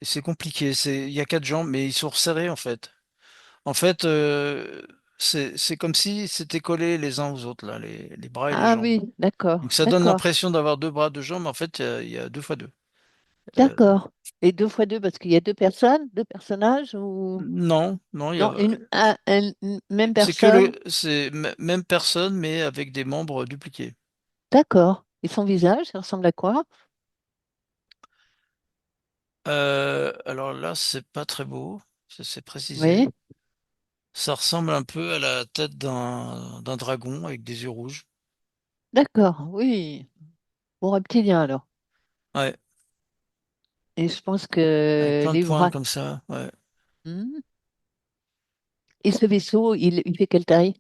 et c'est compliqué. Il y a quatre jambes, mais ils sont resserrés en fait. En fait, c'est comme si c'était collé les uns aux autres là, les bras et les Ah jambes. oui, d'accord, Donc ça donne d'accord, l'impression d'avoir deux bras, deux jambes. Mais en fait, il y a deux fois deux. Euh, d'accord. Et deux fois deux, parce qu'il y a deux personnes, deux personnages, ou non, non, non, une même c'est personne. même personne, mais avec des membres dupliqués. D'accord. Et son visage, ça ressemble à quoi? Alors là, c'est pas très beau, c'est précisé. Oui, Ça ressemble un peu à la tête d'un dragon avec des yeux rouges. d'accord, oui. Bon reptilien alors. Ouais, Et je pense avec que plein de les points bras. comme ça. Ouais. Hmm. Et ce vaisseau, il fait quelle taille?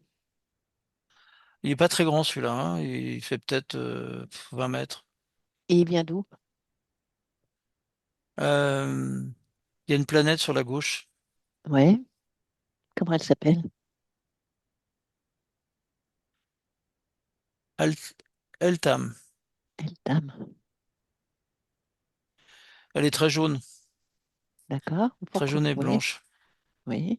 Il est pas très grand celui-là, hein. Il fait peut-être 20 mètres. Et il vient d'où? Euh, il y a une planète sur la gauche. Ouais. Comment elle s'appelle? Alt- Eltam. Elle dame. Elle est D'accord. très Pourquoi? jaune et Oui, blanche. oui.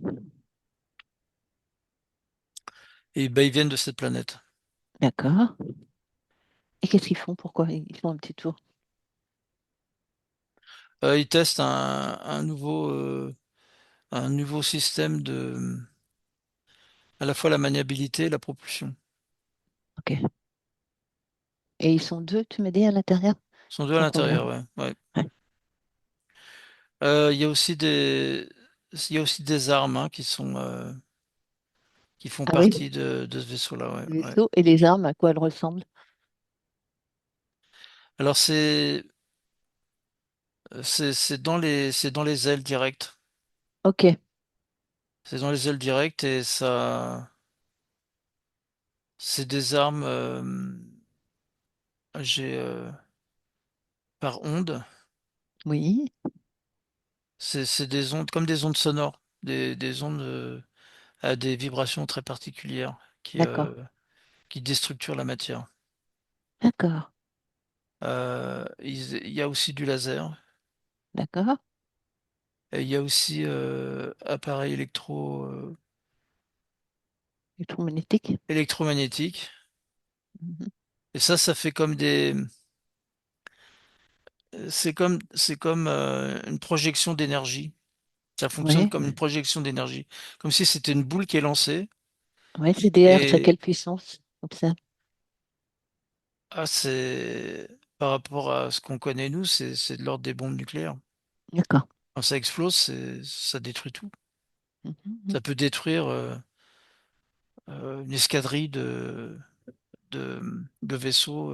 Et ben, ils viennent de cette planète. D'accord. Et qu'est-ce qu'ils font? Pourquoi ils font un petit tour? Ils testent un nouveau système à la fois la maniabilité et la propulsion. Ok. Et ils sont deux, tu m'as dit, à l'intérieur? Ils sont deux Ils à sont combien? l'intérieur, ouais. Ouais. Ouais. Il y a aussi il y a aussi des armes hein, qui font Ah oui, partie de ce vaisseau-là, ouais, le ouais. vaisseau et les armes, à quoi elles ressemblent? Alors c'est dans les ailes directes. Ok, C'est dans les ailes directes et c'est des armes j'ai par onde. oui, C'est des ondes comme des ondes sonores, des ondes à des vibrations très particulières d'accord, qui déstructurent la matière. d'accord, Il y a aussi du laser. d'accord. Et il y a aussi appareil Électromagnétique. électromagnétique. Mhm. Et ça fait comme c'est comme une projection d'énergie. Ça fonctionne Ouais, comme une projection d'énergie, comme si c'était une boule qui est lancée. ouais, c'est des hertz, à Et quelle puissance? Comme ça. c'est par rapport à ce qu'on connaît nous, c'est de l'ordre des bombes nucléaires. D'accord. Quand ça explose, ça détruit tout. Mhm, mhm. Ça peut détruire une escadrille de vaisseaux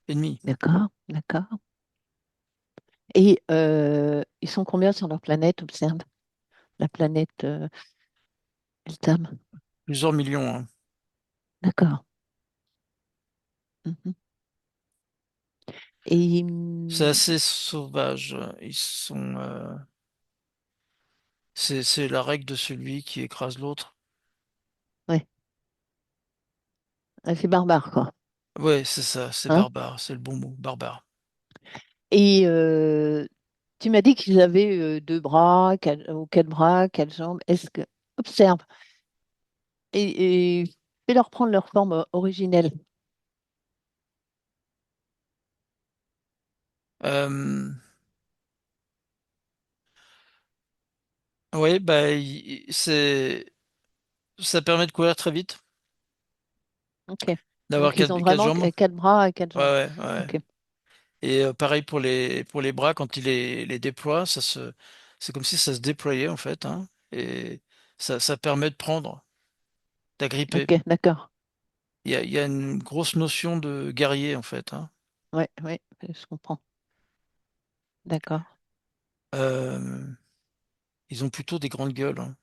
ennemis. D'accord, d'accord. Et ils sont combien sur leur planète, observe? La planète Eltam. Plusieurs millions, hein. D'accord. Mhm. Et C'est assez sauvage. C'est la règle de celui qui écrase l'autre. ouais, c'est barbare, quoi. Ouais, c'est ça, c'est Hein? barbare, c'est le bon mot, barbare. Et tu m'as dit qu'ils avaient deux bras, ou quatre bras, quatre jambes. Est-ce que observe et fais-leur prendre leur forme originelle. Euh, ouais, bah, ça permet de courir très vite, Ok. d'avoir Donc ils ont quatre vraiment jambes. quatre bras et quatre Ouais, jambes. ouais, ouais. Ok. Et pareil pour les bras, quand il les déploie, c'est comme si ça se déployait en fait, hein, et ça permet de prendre, d'agripper. Ok, d'accord. Il y a une grosse notion de guerrier en fait, hein. Ouais, ouais, je comprends. D'accord. Euh, Ils ont plutôt des grandes gueules, hein.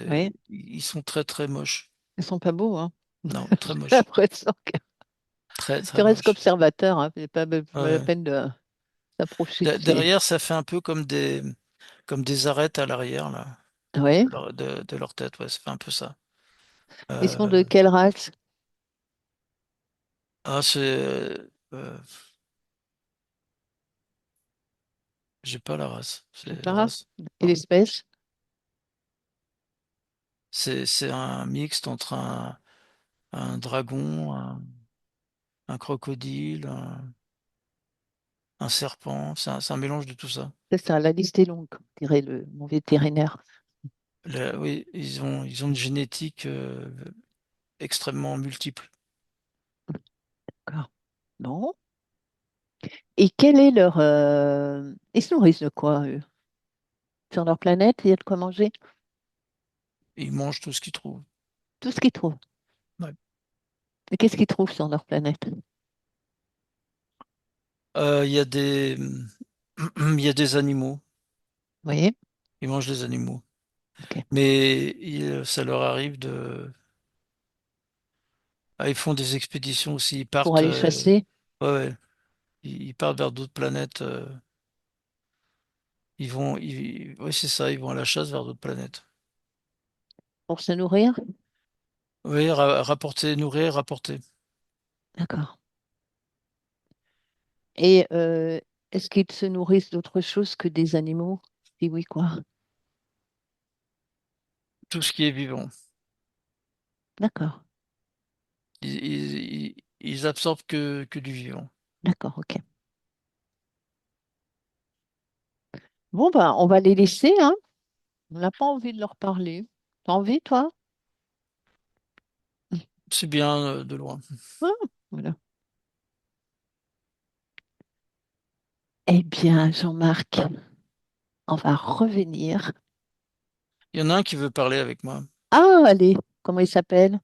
Oui, Ils sont très très moches. ils sont pas beaux, hein. Non, très J'ai moches. l'impression que Très tu très restes moches. qu'observateur, hein. C'est pas la Ouais. peine de s'approcher de ces. Derrière, ça fait un peu comme des arêtes à l'arrière là, Oui. de leur tête. Ouais, ça fait un peu ça. Ils sont Euh, de quelle race? ah, j'ai pas la race. C'est La la race? race. Et Non. l'espèce? C'est un mixte entre un dragon, un crocodile, un serpent. C'est un mélange de tout ça. C'est ça, la liste est longue, comme dirait mon vétérinaire. Oui, ils ont une génétique extrêmement multiple. D'accord. Bon. Et quel est leur... Ils se nourrissent de quoi, eux? Sur leur planète, il y a de quoi manger? Ils mangent tout ce qu'ils trouvent. Tout ce qu'ils trouvent. Ouais. Et qu'est-ce qu'ils trouvent sur leur planète? Il y a il y a des animaux. Vous voyez? Ils mangent des animaux. Ok. Mais ça leur arrive ils font des expéditions aussi. Ils Pour partent. aller chasser, Ouais, ouais. Ils partent vers d'autres planètes. Oui, c'est ça. Ils vont à la chasse vers d'autres planètes. pour se nourrir? Oui, rapporter, nourrir, rapporter. D'accord. Et est-ce qu'ils se nourrissent d'autre chose que des animaux? Si oui, quoi? Tout ce qui est vivant. D'accord. Ils absorbent que du vivant. D'accord, ok. Bon, ben, on va les laisser, hein. On n'a pas envie de leur parler. T'as envie, toi? C'est bien de loin. Ah, voilà. Eh bien, Jean-Marc, on va revenir. Il y en a un qui veut parler avec moi. Ah, allez, comment il s'appelle?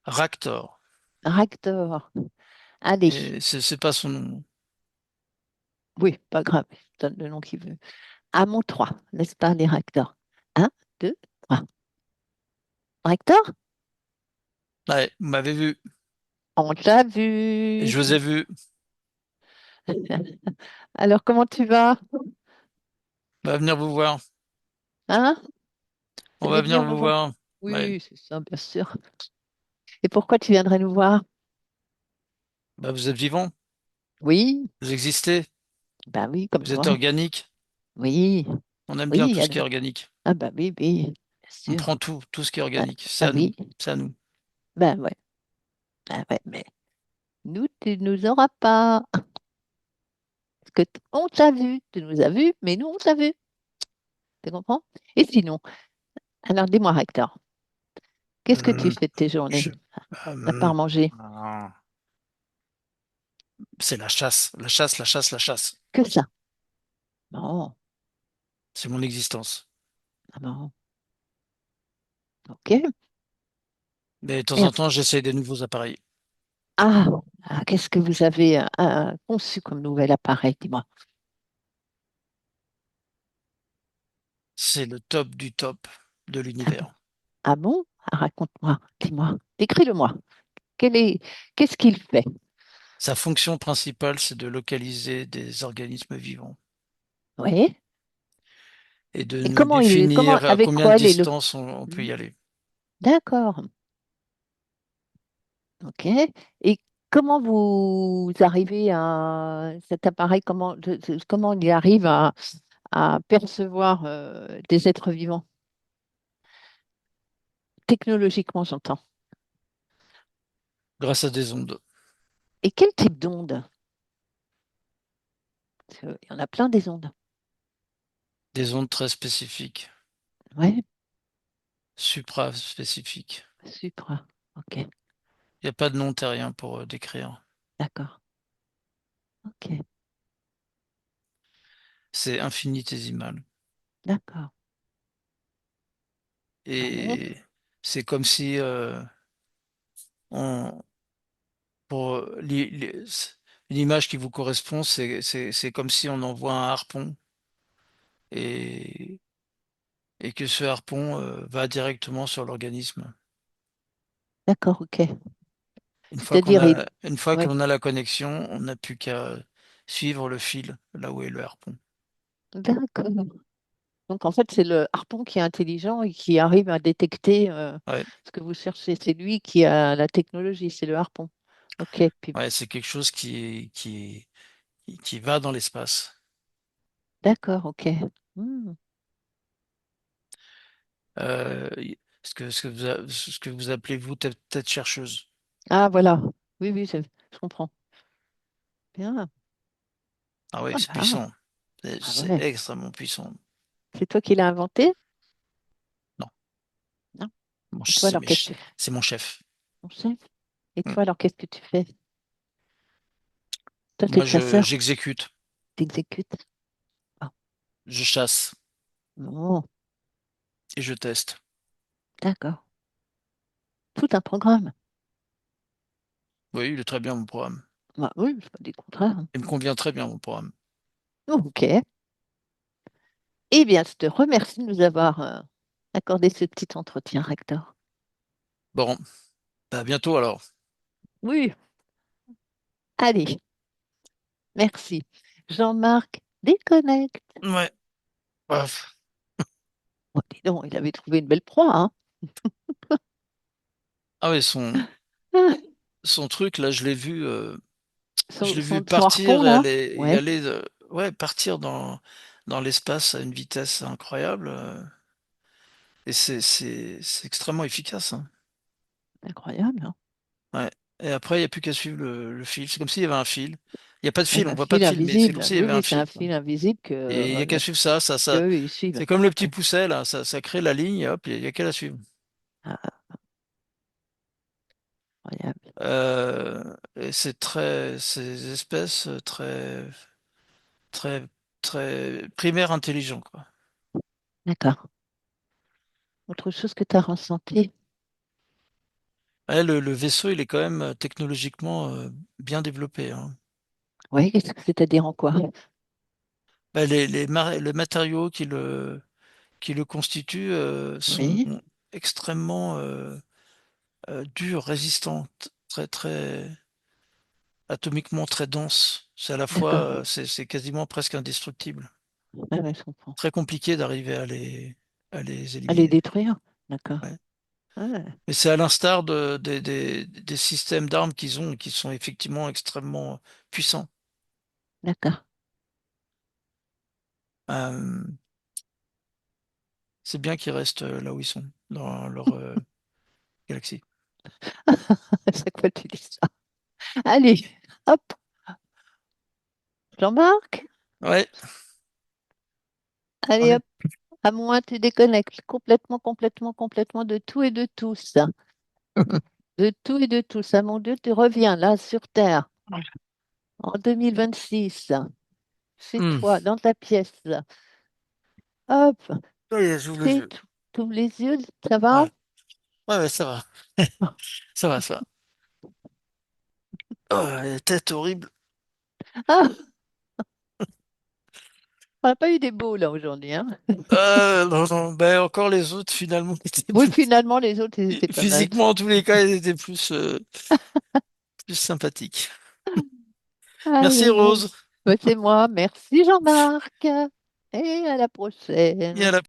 Ractor. Ractor. Allez. Et c'est pas son nom. Oui, pas grave. Donne le nom qu'il veut. À mon 3, laisse parler Ractor. Un, deux, trois. Ractor? Ouais, vous m'avez vu. On t'a Et vu. je vous ai vu. Alors, comment tu vas? On va venir vous voir. Hein? On Tu va veux venir venir nous vous voir? voir. Ouais. Oui, c'est ça, bien sûr. Et pourquoi tu viendrais nous voir? Bah, vous êtes vivant. Oui, Vous existez. bah oui, comme Vous êtes toi. organique. Oui, On aime bien oui. tout ce qui est organique. Ah bah oui, oui, bien On prend sûr. tout ce qui est Ah, organique. C'est ah à nous. oui, C'est à nous. bah ouais. Ah ouais, mais nous, tu nous auras pas. Parce que on t'a vu, tu nous as vus, mais nous, on t'a vu. Tu comprends? Et sinon, alors dis-moi, Hector, qu'est-ce que tu Hum, fais de tes journées, je- à part manger? ah, c'est la chasse. La chasse, la chasse, la chasse. Que ça? Bon, C'est mon existence. ah bon, ok. Mais de temps Et en temps, j'essaie des nouveaux appareils. ah, qu'est-ce que vous avez conçu comme nouvel appareil, dis-moi. C'est le top du top de Ah bon, l'univers. Ah bon? Ah, raconte-moi, dis-moi, décris-le-moi. Quel est, qu'est-ce qu'il fait? Sa fonction principale, c'est de localiser des organismes vivants Oui. et de Et nous définir à avec combien de quoi distance on peut Hmm, y aller. d'accord, ok. Et comment vous arrivez à cet appareil, comment il arrive à percevoir des êtres vivants? Technologiquement, j'entends. Grâce à des ondes, Et quel type d'onde? Parce qu'il y en a plein des ondes. des ondes très spécifiques, Ouais, supra-spécifiques. supra. Ok, Il n'y a pas de nom terrien pour décrire. d'accord. Ok, C'est infinitésimal. d'accord. Ah bon? Et c'est comme si on, pour l'image qui vous correspond, c'est comme si on envoie un harpon et, et que ce harpon va directement sur l'organisme. D'accord, ok. Une fois C'est-à-dire, une fois que ouais, l'on a la connexion, on n'a plus qu'à suivre le fil là où est le harpon. d'accord. Donc, en fait, c'est le harpon qui est intelligent et qui arrive à détecter Ouais, ce que vous cherchez. C'est lui qui a la technologie, c'est le harpon. Ok, puis, ouais, c'est quelque chose qui va dans l'espace. d'accord, ok. Hmm. Euh, ce que vous appelez vous tête chercheuse. Ah, voilà. Oui, oui, je comprends. Bien. Ah oui, c'est Voilà. puissant. Ah C'est ouais. extrêmement puissant. C'est toi qui l'as inventé? Non, Non. bon, Et toi, alors, qu'est-ce que tu fais? c'est mon chef. Ton chef. Et Mm. toi, alors, qu'est-ce que tu fais? Toi, t'es Moi, sa sœur. j'exécute, T'exécutes. Ah, je chasse bon, et je teste. d'accord. Tout un programme. Oui, il est très bien mon programme. Bah, oui, je pas dit le contraire. Il me convient très bien mon programme. Ok. Eh bien, je te remercie de nous avoir accordé ce petit entretien, Rector. Bon, à bientôt alors. Oui, allez, merci. Jean-Marc, déconnecte. Ouais. Ah, Oh, dis donc, il avait trouvé une belle proie, hein. ah ouais, Ah, son truc là, je l'ai vu son harpon, partir là? et Ouais, aller, ouais, partir dans l'espace à une vitesse incroyable. Et c'est extrêmement efficace, hein. incroyable, hein. Ouais. Et après, il n'y a plus qu'à suivre le fil. C'est comme s'il y avait un fil. Il n'y a pas de Ouais, fil, on un voit pas fil de fil, mais c'est comme invisible. s'il y Oui, avait un oui, c'est fil, un quoi. fil invisible que, Et il n'y a qu'à suivre ça, qu'eux, ils suivent. c'est comme le petit Ouais. pousset, là, ça crée la ligne, et hop, il n'y a qu'à la suivre. Ah, incroyable. Et c'est ces espèces très, très primaires intelligents, quoi. D'accord. Autre chose que tu as ressenti? Ouais, le vaisseau, il est quand même technologiquement bien développé, hein. Oui, c'est-à-dire en quoi? Bah, les matériaux qui le constituent sont Oui, extrêmement durs, résistants, très atomiquement très denses. C'est à la fois, d'accord. c'est quasiment presque indestructible. Ah ouais, je comprends. Très compliqué d'arriver à les À les éliminer. détruire? D'accord. Ouais. Ouais, Mais c'est à l'instar des systèmes d'armes qu'ils ont, qui sont effectivement extrêmement puissants. d'accord. Euh, c'est bien qu'ils restent là où ils sont, dans leur galaxie. À chaque fois, tu dis ça. Allez, hop, Jean-Marc, Ouais, allez ouais. hop, à moins tu déconnectes complètement, complètement, complètement de tout et de tous. De tout et de tous. Ah mon Dieu, tu reviens là sur Terre en 2026, chez Hmm. toi, dans ta pièce. Hop, Ça y est, j'ouvre les tu yeux. ouvres les yeux, ça va? Ouais, ouais, ouais, ça va. Ça va, ça va. Oh, la tête horrible. Ah, On n'a pas eu des beaux là aujourd'hui, hein. Non, non, ben encore les autres finalement étaient Oui, plus finalement, les autres, ils étaient pas mal. physiquement en tous les cas, ils étaient plus sympathiques. Aïe, Merci aïe, aïe. Rose Ben, c'est moi. Merci Jean-Marc. Et à la et à prochaine. la